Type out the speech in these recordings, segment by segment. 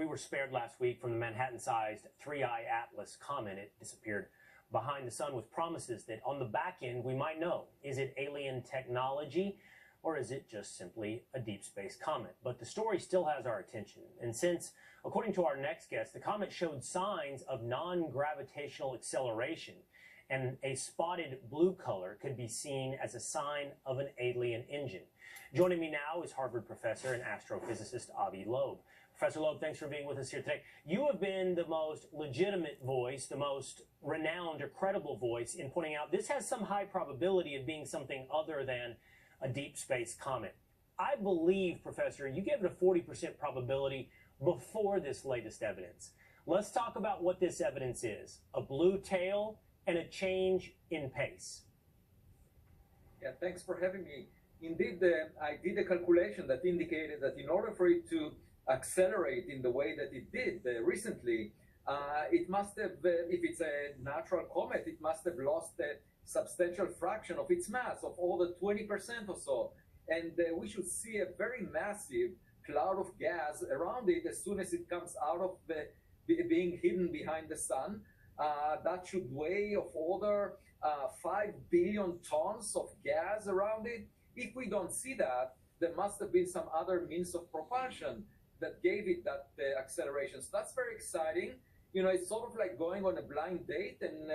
we were spared last week from the Manhattan-sized 3I Atlas comet. It disappeared behind the sun with promises that on the back end we might know, is it alien technology or is it just simply a deep space comet? But the story still has our attention. And since, according to our next guest, the comet showed signs of non-gravitational acceleration and a spotted blue color could be seen as a sign of an alien engine. Joining me now is Harvard professor and astrophysicist Avi Loeb. Professor Loeb, thanks for being with us here today. You have been the most legitimate voice, the most renowned or credible voice in pointing out this has some high probability of being something other than a deep space comet. I believe, Professor, you gave it a 40% probability before this latest evidence. Let's talk about what this evidence is. A blue tail and a change in pace. Yeah, thanks for having me. Indeed, I did a calculation that indicated that in order for it to accelerate in the way that it did recently, it must have, if it's a natural comet, it must have lost a substantial fraction of its mass, of all the 20% or so. And we should see a very massive cloud of gas around it as soon as it comes out of being hidden behind the sun. That should weigh of order 5 billion tons of gas around it. If we don't see that, there must have been some other means of propulsion that gave it that acceleration. So that's very exciting. You know, it's sort of like going on a blind date and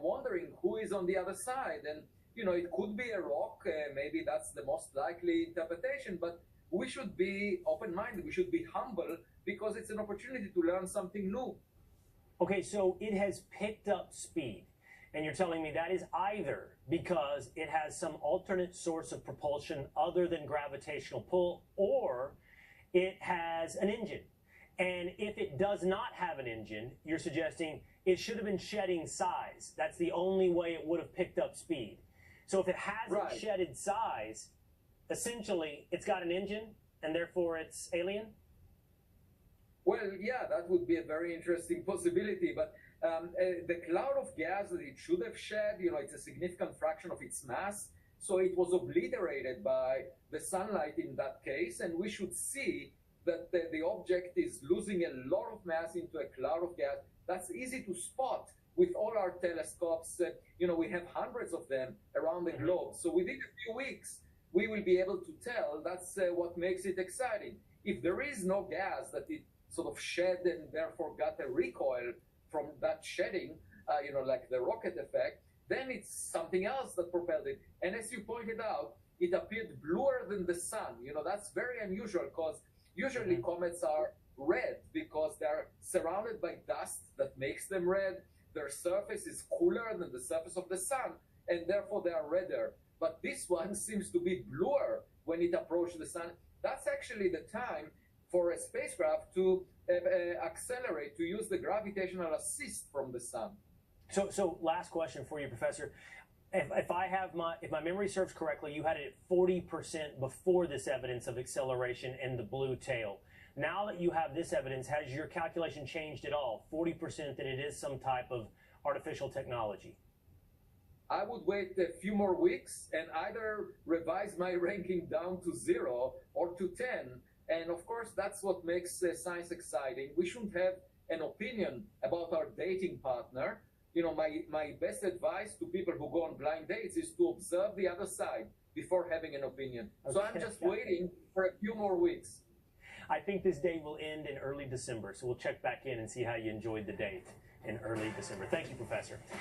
wondering who is on the other side. And, you know, it could be a rock. Maybe that's the most likely interpretation. But we should be open-minded. We should be humble because it's an opportunity to learn something new. Okay, so it has picked up speed. And you're telling me that is either because it has some alternate source of propulsion other than gravitational pull, or it has an engine. And if it does not have an engine, you're suggesting it should have been shedding size. That's the only way it would have picked up speed. So if it hasn't shedded size, essentially it's got an engine and therefore it's alien? Well, yeah, that would be a very interesting possibility. But the cloud of gas that it should have shed, you know, it's a significant fraction of its mass. So it was obliterated by the sunlight in that case. And we should see that the object is losing a lot of mass into a cloud of gas. That's easy to spot with all our telescopes. You know, we have hundreds of them around the globe. So within a few weeks, we will be able to tell. That's what makes it exciting. If there is no gas that it sort of shed and therefore got a recoil from that shedding, you know, like the rocket effect, then it's something else that propelled it. And as you pointed out, it appeared bluer than the sun. You know, that's very unusual because usually comets are red because they're surrounded by dust that makes them red. Their surface is cooler than the surface of the sun, and therefore they are redder. But this one seems to be bluer when it approached the sun. That's actually the time for a spacecraft to accelerate, to use the gravitational assist from the sun. So last question for you, Professor. If my memory serves correctly, you had it at 40% before this evidence of acceleration and the blue tail. Now that you have this evidence, has your calculation changed at all? 40% that it is some type of artificial technology? I would wait a few more weeks and either revise my ranking down to 0 or to 10. And of course, that's what makes science exciting. We shouldn't have an opinion about our dating partner. You know, my best advice to people who go on blind dates is to observe the other side before having an opinion. Okay. So I'm just waiting for a few more weeks. I think this day will end in early December, so we'll check back in and see how you enjoyed the date in early December. Thank you, Professor.